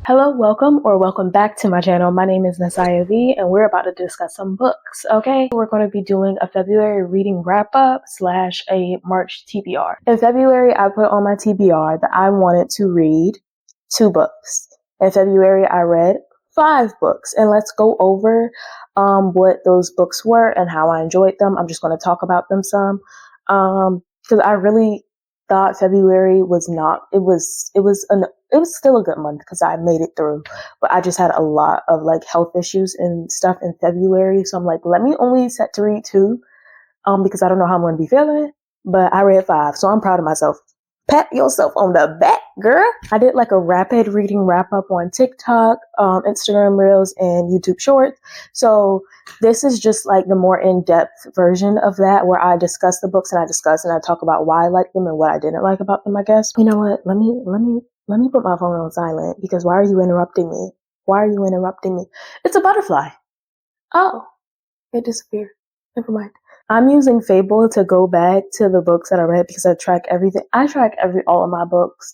Hello, welcome or welcome back to my channel. My name is Nasiah V and we're about to discuss some books, okay? We're going to be doing a February reading wrap-up / a March TBR. In February, I put on my TBR that I wanted to read 2 books. In February, I read 5 books, and let's go over what those books were and how I enjoyed them. I'm just going to talk about them some because I really thought February was not, it was still a good month because I made it through, but I just had a lot of like health issues and stuff in February. So I'm like, let me only set to read 2, because I don't know how I'm going to be feeling, but I read 5. So I'm proud of myself. Pat yourself on the back, girl. I did like a rapid reading wrap up on TikTok, Instagram Reels, and YouTube Shorts. So this is just like the more in-depth version of that, where I discuss the books and I talk about why I like them and what I didn't like about them, I guess. You know what? Let me put my phone on silent, because why are you interrupting me? Why are you interrupting me? It's a butterfly. Oh, it disappeared. Never mind. I'm using Fable to go back to the books that I read because I track everything. I track all of my books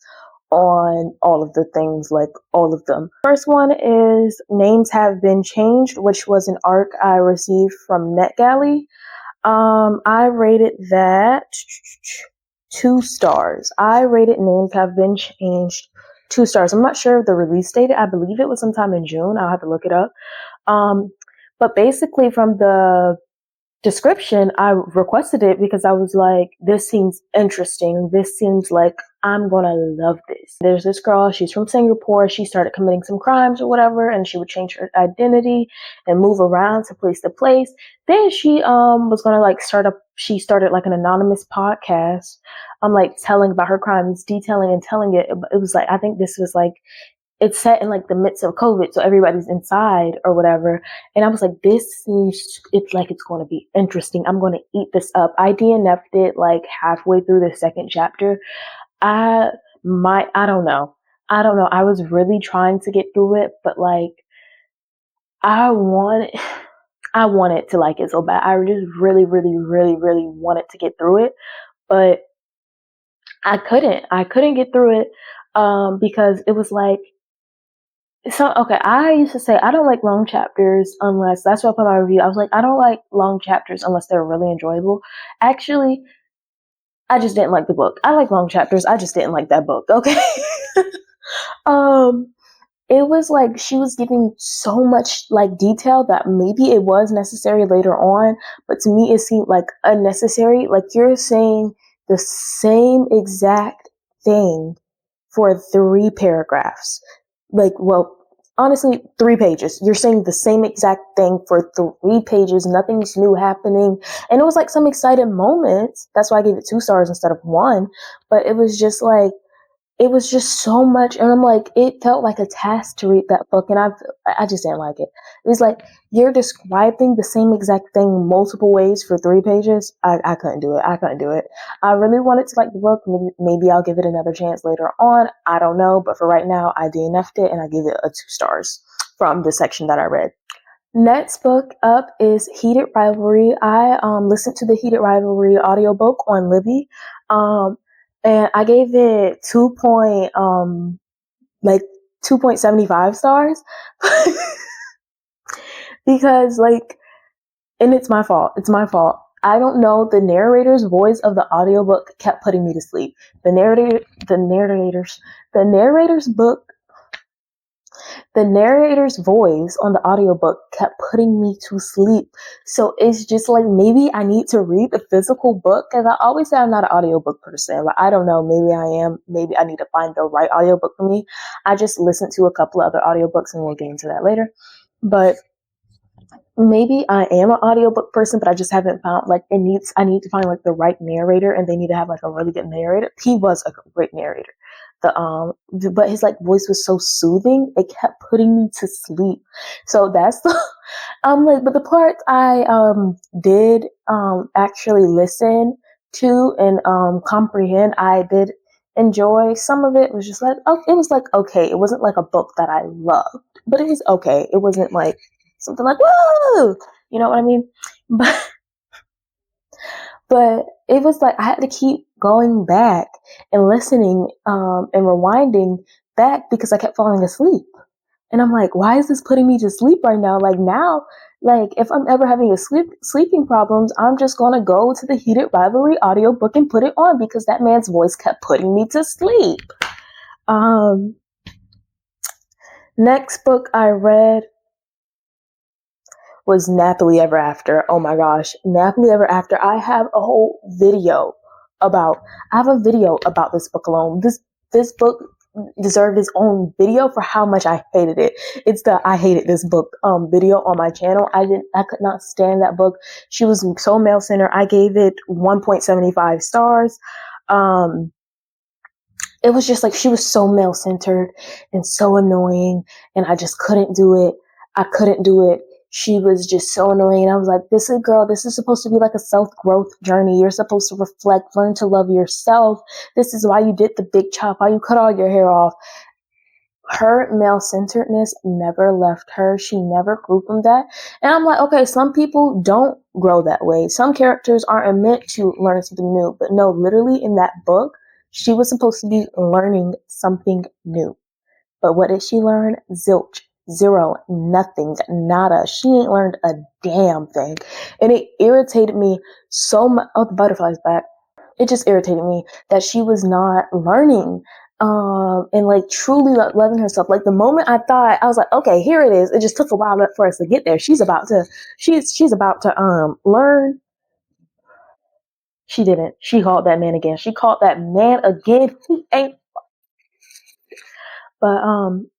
on all of the things, like all of them. First one is Names Have Been Changed, which was an arc I received from NetGalley. I rated that 2 stars. I rated Names Have Been Changed 2 stars. I'm not sure of the release date. I believe it was sometime in June. I'll have to look it up. But basically from the description, I requested it because I was like, this seems interesting. This seems like I'm gonna love this. There's this girl, she's from Singapore. She started committing some crimes or whatever, and she would change her identity and move around to place to place. Then she was gonna like she started like an anonymous podcast, like telling about her crimes, detailing and telling it. It was like, I think this was like, it's set in like the midst of COVID, so everybody's inside or whatever. And I was like, it's like it's going to be interesting. I'm going to eat this up. I DNF'd it like halfway through the 2nd chapter. I don't know. I was really trying to get through it, but like, I wanted to like it so bad. I just really, really, really, really wanted to get through it, but I couldn't get through it, because it was like, so, okay, I used to say I don't like long chapters unless, that's what I put in my review. I was like, I don't like long chapters unless they're really enjoyable. Actually, I just didn't like the book. I like long chapters. I just didn't like that book. Okay. It was like she was giving so much like detail that maybe it was necessary later on, but to me it seemed like unnecessary. Like, you're saying the same exact thing for 3 paragraphs. Like, well, honestly, 3 pages. You're saying the same exact thing for 3 pages. Nothing's new happening. And it was like some exciting moments. That's why I gave it 2 stars instead of 1. But it was just like, it was just so much. And I'm like, it felt like a task to read that book. And I just didn't like it. It was like, you're describing the same exact thing multiple ways for 3 pages. I couldn't do it. I couldn't do it. I really wanted to like the book. Maybe I'll give it another chance later on. I don't know. But for right now, I DNF'd it and I give it a 2 stars from the section that I read. Next book up is Heated Rivalry. I listened to the Heated Rivalry audiobook on Libby. And I gave it 2.75 stars because like, and it's my fault. It's my fault. I don't know. The narrator's voice of the audiobook kept putting me to sleep. The narrator's voice on the audiobook kept putting me to sleep. So it's just like, maybe I need to read the physical book, because I always say I'm not an audiobook person, but I don't know, maybe I am. Maybe I need to find the right audiobook for me. I just listened to a couple of other audiobooks and we'll get into that later. But maybe I am an audiobook person, but I just haven't found like I need to find like the right narrator, and they need to have like a really good narrator. He was a great narrator. But his like voice was so soothing, it kept putting me to sleep. So that's the but the parts I did actually listen to and comprehend, I did enjoy. Some of it was just like, oh, it was like okay. It wasn't like a book that I loved, but it was okay. It wasn't like something like whoa, you know what I mean? But it was like I had to keep going back and listening and rewinding back because I kept falling asleep. And I'm like, why is this putting me to sleep right now? Like now, like if I'm ever having a sleeping problems, I'm just going to go to the Heated Rivalry audiobook and put it on because that man's voice kept putting me to sleep. Next book I read was Nappily Ever After. Oh my gosh, Nappily Ever After. I have a video about this book alone. This book deserved its own video for how much I hated it. It's the I hated this book video on my channel. I could not stand that book. She was so male-centered. I gave it 1.75 stars. It was just like she was so male-centered and so annoying, and I just couldn't do it. I couldn't do it. She was just so annoying. And I was like, this is supposed to be like a self-growth journey. You're supposed to reflect, learn to love yourself. This is why you did the big chop, why you cut all your hair off. Her male-centeredness never left her. She never grew from that. And I'm like, okay, some people don't grow that way. Some characters aren't meant to learn something new. But no, literally in that book, she was supposed to be learning something new. But what did she learn? Zilch. Zero. Nothing. Nada. She ain't learned a damn thing. And it irritated me so much. Oh, the butterfly's back. It just irritated me that she was not learning and like truly loving herself. Like the moment I thought, I was like, okay, here it is. It just took a while for us to get there. She's about to learn. She didn't. She called that man again. She called that man again. He ain't. But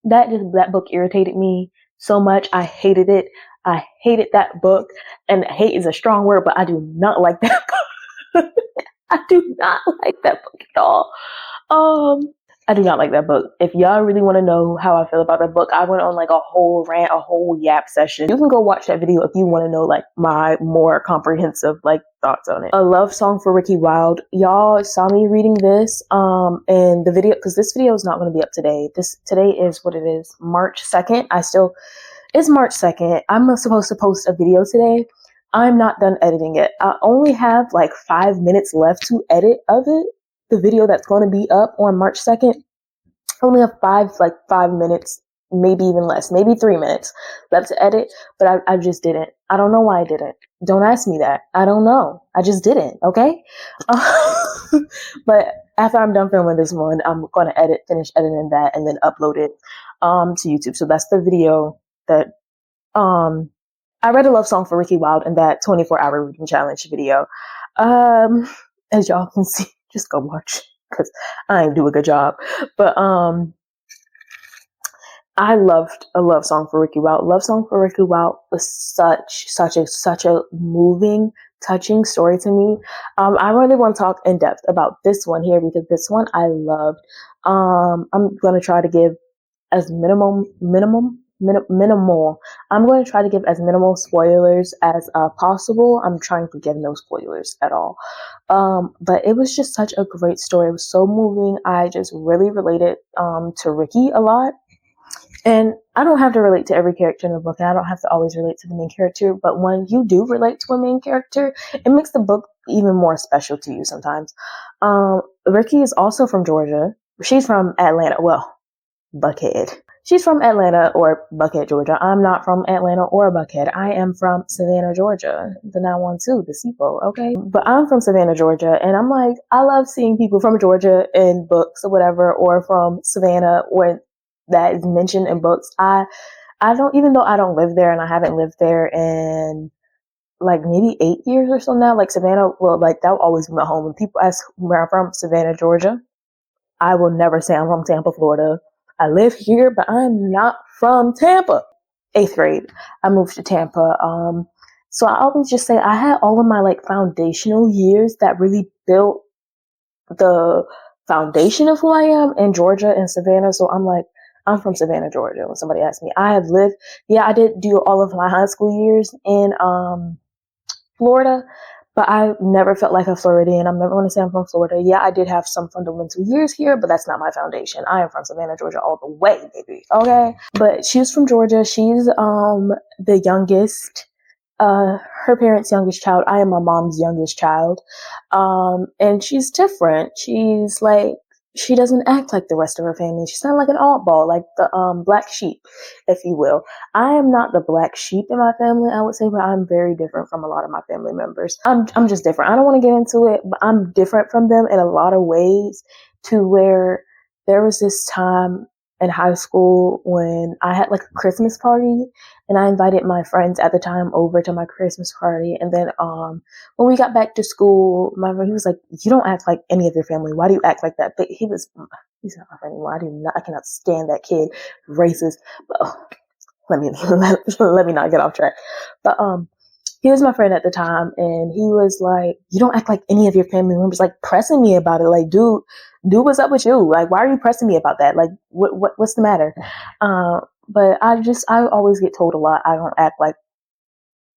that book irritated me so much. I hated it. I hated that book. And hate is a strong word, but I do not like that book. I do not like that book at all. I do not like that book. If y'all really want to know how I feel about that book, I went on like a whole rant, a whole yap session. You can go watch that video if you want to know like my more comprehensive like thoughts on it. A love song for Ricky Wilde. Y'all saw me reading this and the video, because this video is not going to be up today. Today is what it is, March 2nd. It's March 2nd. I'm supposed to post a video today. I'm not done editing it. I only have like 5 minutes left to edit of it. The video that's going to be up on March 2nd. I only have 5 minutes, maybe even less, maybe 3 minutes left to edit, but I just didn't. I don't know why I didn't. Don't ask me that. I don't know. I just didn't. Okay. But after I'm done filming this one, I'm going to finish editing that and then upload it, to YouTube. So that's the video that, I read a love song for Ricky Wilde in that 24-hour reading challenge video. As y'all can see, just go watch because I ain't do a good job. But I loved A Love Song for Ricky Wilde. Love Song for Ricky Wilde was such a moving, touching story to me. I really want to talk in depth about this one here because this one I loved. I'm going to try to give as minimal. I'm going to try to give as minimal spoilers as possible. I'm trying to give no spoilers at all. But it was just such a great story. It was so moving. I just really related to Ricky a lot. And I don't have to relate to every character in the book, and I don't have to always relate to the main character, but when you do relate to a main character, it makes the book even more special to you sometimes. Ricky is also from Georgia. She's from Atlanta. Well, Buckhead. She's from Atlanta or Buckhead, Georgia. I'm not from Atlanta or Buckhead. I am from Savannah, Georgia. The 912, the SIPO, okay? But I'm from Savannah, Georgia, and I'm like, I love seeing people from Georgia in books or whatever, or from Savannah, or that is mentioned in books. I don't, even though I don't live there and I haven't lived there in like maybe 8 years or so now, like Savannah, well, like that will always be my home. When people ask where I'm from, Savannah, Georgia, I will never say I'm from Tampa, Florida. I live here, but I'm not from Tampa. 8th grade, I moved to Tampa. So I always just say I had all of my like foundational years that really built the foundation of who I am in Georgia and Savannah. So I'm like, I'm from Savannah, Georgia. When somebody asks me, I did do all of my high school years in Florida, but I never felt like a Floridian. I'm never going to say I'm from Florida. Yeah, I did have some fundamental years here, but that's not my foundation. I am from Savannah, Georgia all the way, baby. Okay? But she's from Georgia. She's the youngest, her parents' youngest child. I am my mom's youngest child. And she's different. She's like she doesn't act like the rest of her family. She's not like an oddball, like the black sheep, if you will. I am not the black sheep in my family, I would say, but I'm very different from a lot of my family members. I'm just different. I don't want to get into it, but I'm different from them in a lot of ways, to where there was this time in high school when I had like a Christmas party, and I invited my friends at the time over to my Christmas party. And then when we got back to school, my friend, he was like, "You don't act like any of your family. Why do you act like that?" But he's not my friend anymore. I cannot stand that kid, racist. But, let me let me not get off track. But he was my friend at the time, and he was like, "You don't act like any of your family members," like pressing me about it. Like, dude, what's up with you? Like, why are you pressing me about that? Like, what's the matter? But I always get told a lot. I don't act like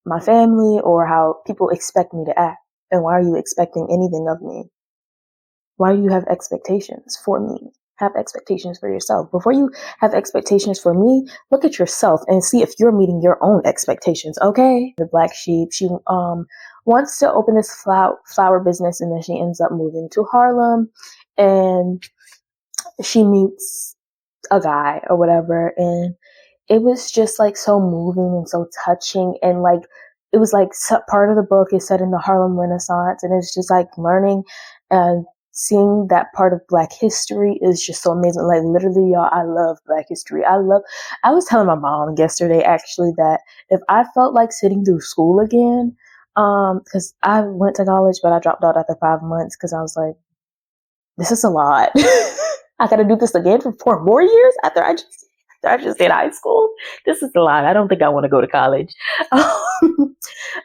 my family or how people expect me to act. And why are you expecting anything of me? Why do you have expectations for me? Have expectations for yourself. Before you have expectations for me, look at yourself and see if you're meeting your own expectations, okay? The black sheep, she wants to open this flower business, and then she ends up moving to Harlem, and she meets a guy or whatever, and it was just like so moving and so touching, and like it was like part of the book is set in the Harlem Renaissance, and it's just like learning and seeing that part of Black history is just so amazing. Like literally, y'all, I love Black history. I was telling my mom yesterday actually that if I felt like sitting through school again, because I went to college, but I dropped out after 5 months because I was like, this is a lot. I got to do this again for 4 more years after I just did high school. This is a lot. I don't think I want to go to college. But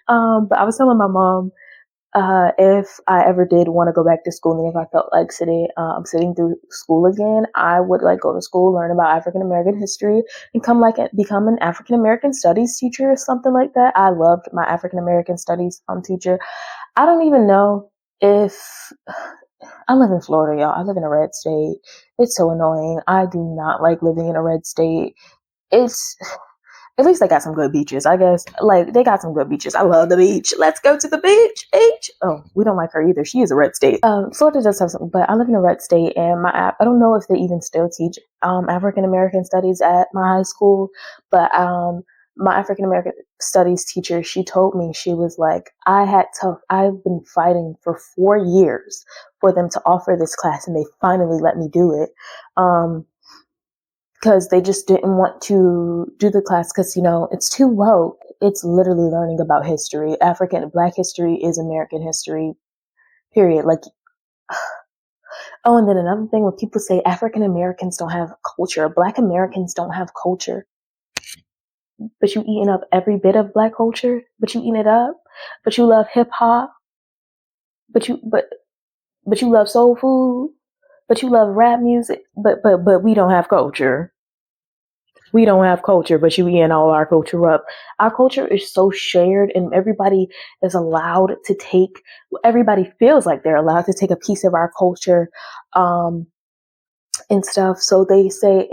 I was telling my mom, if I ever did want to go back to school, and if I felt like sitting through school again, I would like go to school, learn about African American history, and become an African American studies teacher or something like that. I loved my African American studies teacher. I don't even know if I live in Florida, y'all. I live in a red state. It's so annoying. I do not like living in a red state. It's At least they got some good beaches, I guess. Like, they got some good beaches. I love the beach. Let's go to the beach. Beach. Oh, we don't like her either. She is a red state. Florida does have some, but I live in a red state, and I don't know if they even still teach African American studies at my high school, but my African American studies teacher, she told me, she was like, I've been fighting for 4 years for them to offer this class, and they finally let me do it. Because they just didn't want to do the class because, it's too woke. It's literally learning about history. Black history is American history, period. Like, oh, and then another thing, when people say African Americans don't have culture, Black Americans don't have culture, but you eating up every bit of Black culture, but you eating it up, but you love hip hop, but you love soul food, but you love rap music, but we don't have culture. We don't have culture, but you eating all our culture up. Our culture is so shared, and everybody feels like they're allowed to take a piece of our culture, and stuff. So they say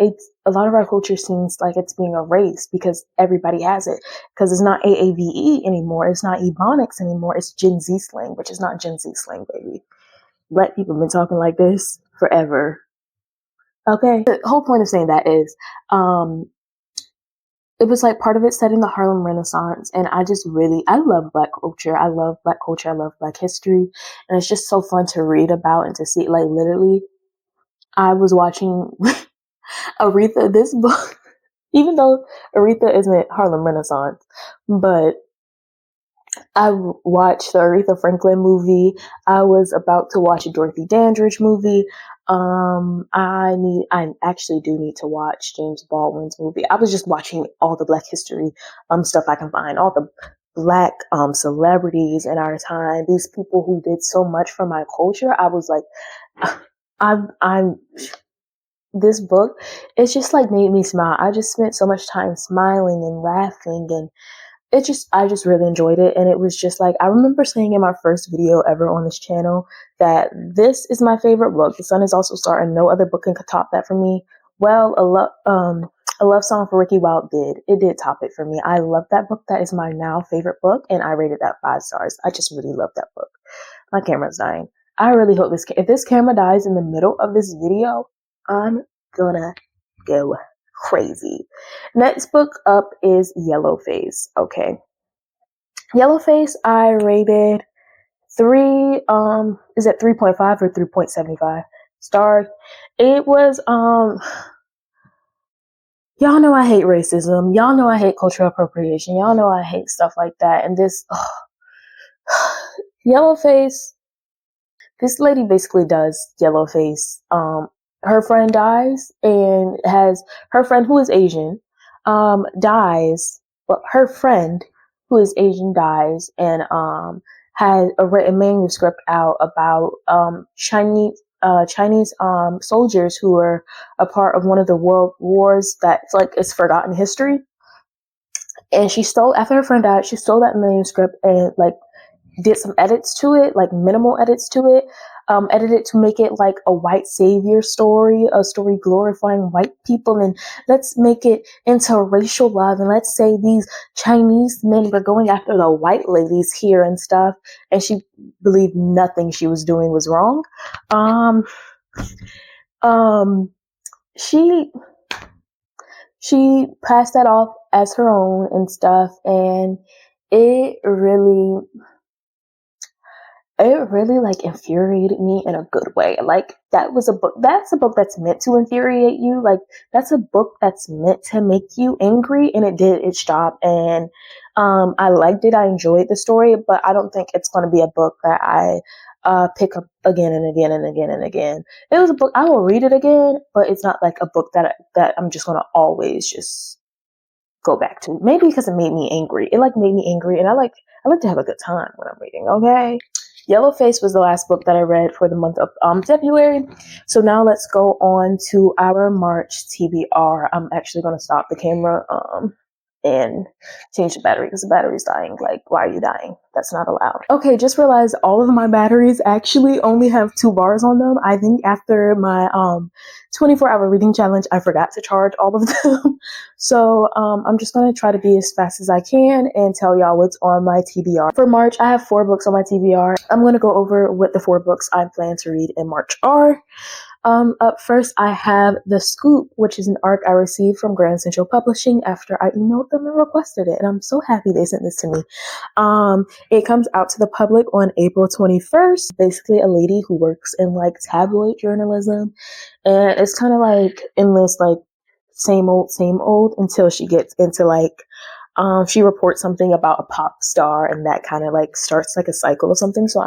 a lot of our culture seems like it's being erased because everybody has it. Because it's not AAVE anymore. It's not Ebonics anymore. It's Gen Z slang, which is not Gen Z slang, baby. Black people have been talking like this forever. Okay. The whole point of saying that is, it was like part of it set in the Harlem Renaissance, and I love Black culture. I love Black culture. I love Black history, and it's just so fun to read about and to see. Like, literally, I was watching Aretha, this book, even though Aretha isn't Harlem Renaissance, but I watched the Aretha Franklin movie. I was about to watch a Dorothy Dandridge movie. I actually do need to watch James Baldwin's movie. I was just watching all the Black history stuff I can find, all the Black celebrities in our time, these people who did so much for my culture. I was like, this book, it's just like made me smile. I just spent so much time smiling and laughing, and I just really enjoyed it. And it was just like, I remember saying in my first video ever on this channel that this is my favorite book. The Sun is Also Starting. No other book can top that for me. Well, a love song for Ricky Wilde did top it for me. I love that book. That is my now favorite book, and I rated that 5 stars. I just really love that book. My camera's dying. I really hope if this camera dies in the middle of this video, I'm gonna go crazy. Next book up is Yellowface. Okay. Yellowface, I rated 3.5 or 3.75 stars. It was, y'all know I hate racism. Y'all know I hate cultural appropriation. Y'all know I hate stuff like that. And this, Yellowface, this lady basically does Yellowface. Her friend dies and has her friend who is Asian, dies. Well, her friend who is Asian dies and has a written manuscript out about Chinese soldiers who were a part of one of the world wars that's like is forgotten history. And she stole after her friend died. She stole that manuscript and like did some edits to it, like minimal edits to it, edited to make it like a white savior story, a story glorifying white people, and let's make it into racial love, and let's say these Chinese men were going after the white ladies here and stuff, and she believed nothing she was doing was wrong. She passed that off as her own and stuff, and it really like infuriated me in a good way. Like that's a book that's meant to infuriate you. Like that's a book that's meant to make you angry, and it did its job. And I liked it. I enjoyed the story, but I don't think it's going to be a book that I pick up again and again and again and again. It was a book I will read it again, but it's not like a book that I'm just going to always just go back to. Maybe because it made me angry. It like made me angry, and I like to have a good time when I'm reading. Okay. Yellowface was the last book that I read for the month of February. So now let's go on to our March TBR. I'm actually going to stop the camera and change the battery because the battery's dying. Like, why are you dying? That's not allowed. Okay, just realized all of my batteries actually only have 2 bars on them. I think after my 24-hour reading challenge, I forgot to charge all of them. So I'm just going to try to be as fast as I can and tell y'all what's on my TBR. For March, I have 4 books on my TBR. I'm going to go over what the 4 books I plan to read in March are. Up first, I have The Scoop, which is an arc I received from Grand Central Publishing after I emailed them and requested it. And I'm so happy they sent this to me. It comes out to the public on April 21st. Basically, a lady who works in like tabloid journalism. And it's kind of like endless, like same old until she gets into like, she reports something about a pop star, and that kind of like starts like a cycle or something. So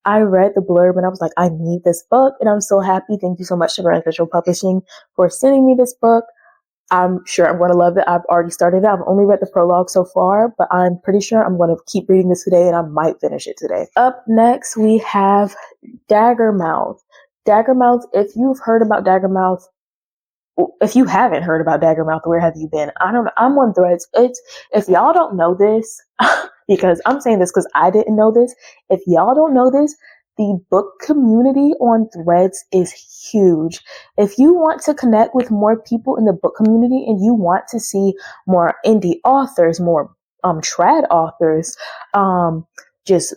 I read the blurb and I was like, I need this book, and I'm so happy. Thank you so much to Grand Central Publishing for sending me this book. I'm sure I'm going to love it. I've already started it. I've only read the prologue so far, but I'm pretty sure I'm going to keep reading this today, and I might finish it today. Up next, we have Daggermouth. Daggermouth, if you've heard about Daggermouth, if you haven't heard about Daggermouth, where have you been? I don't know. I'm on Threads. If y'all don't know this, because I'm saying this because I didn't know this. If y'all don't know this, the book community on Threads is huge. If you want to connect with more people in the book community and you want to see more indie authors, more trad authors, just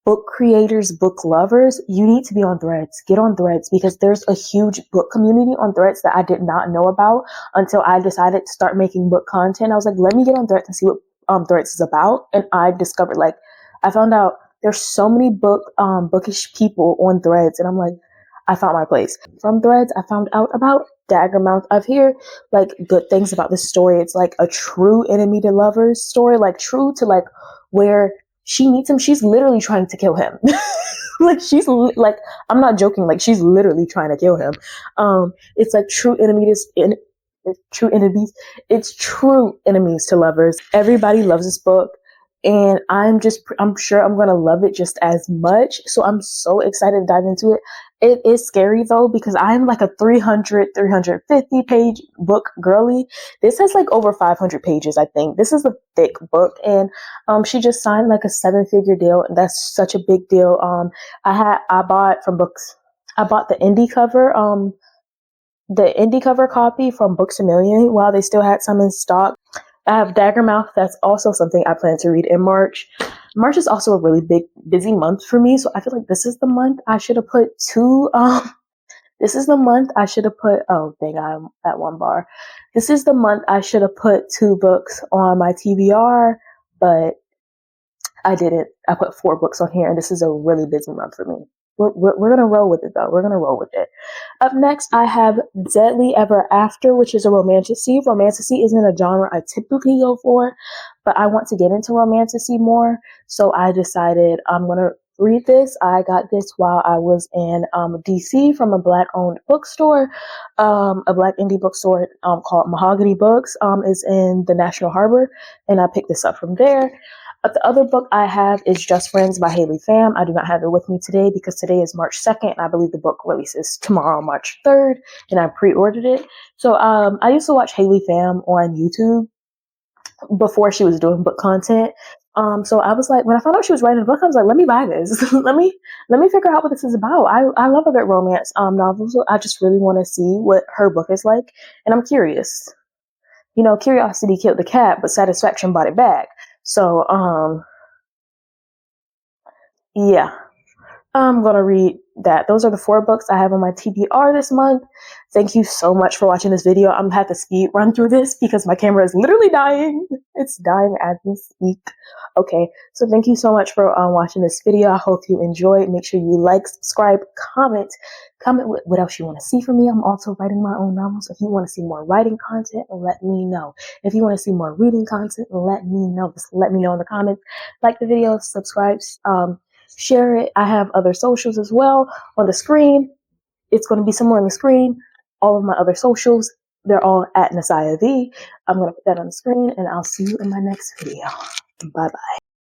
book creators, book lovers, you need to be on Threads. Get on Threads because there's a huge book community on Threads that I did not know about until I decided to start making book content. I was like, let me get on Threads and see what Threads is about. And I discovered, like, I found out there's so many bookish people on Threads, and I'm like, I found my place. From Threads, I found out about Daggermouth. I've heard like good things about this story. It's like a true enemy to lovers story, like true to like where she meets him. She's literally trying to kill him. Like like, I'm not joking. Like she's literally trying to kill him. It's like true enemies. It's true enemies to lovers. Everybody loves this book. And I'm sure I'm going to love it just as much. So I'm so excited to dive into it. It is scary though, because I'm like a 350 page book girly. This has like over 500 pages, I think. This is a thick book. And, she just signed like a 7-figure deal. And that's such a big deal. I bought the indie cover copy from Books A Million while they still had some in stock. I have Daggermouth. That's also something I plan to read in March. March is also a really busy month for me, so I feel like this is the month I should have put two. This is the month I should have put. Oh, dang! I'm at one bar. This is the month I should have put 2 books on my TBR, but I didn't. I put 4 books on here, and this is a really busy month for me. We're gonna roll with it though. We're gonna roll with it. Up next, I have Deadly Ever After, which is a romantasy. Romantasy isn't a genre I typically go for, but I want to get into romantasy more, so I decided I'm gonna read this. I got this while I was in DC from a Black-owned bookstore, a Black indie bookstore called Mahogany Books. Is in the National Harbor, and I picked this up from there. But the other book I have is Just Friends by Haley Pham. I do not have it with me today because today is March 2nd, and I believe the book releases tomorrow, March 3rd, and I pre-ordered it. So I used to watch Haley Pham on YouTube before she was doing book content. So I was like, when I found out she was writing a book, I was like, let me buy this. let me figure out what this is about. I love a good romance novels. I just really want to see what her book is like, and I'm curious. You know, curiosity killed the cat, but satisfaction brought it back. So, yeah, I'm going to read that. Those are the 4 books I have on my TBR this month. Thank you so much for watching this video. I'm going to have to speed run through this because my camera is literally dying. It's dying as we speak. Okay, so thank you so much for watching this video. I hope you enjoyed. Make sure you like, subscribe, comment what else you want to see from me. I'm also writing my own novels. If you want to see more writing content, let me know. If you want to see more reading content, let me know. Just let me know in the comments. Like the video, subscribe, share it. I have other socials as well on the screen. It's going to be somewhere on the screen. All of my other socials, they're all at nasiah V. I'm going to put that on the screen, and I'll see you in my next video. Bye-bye.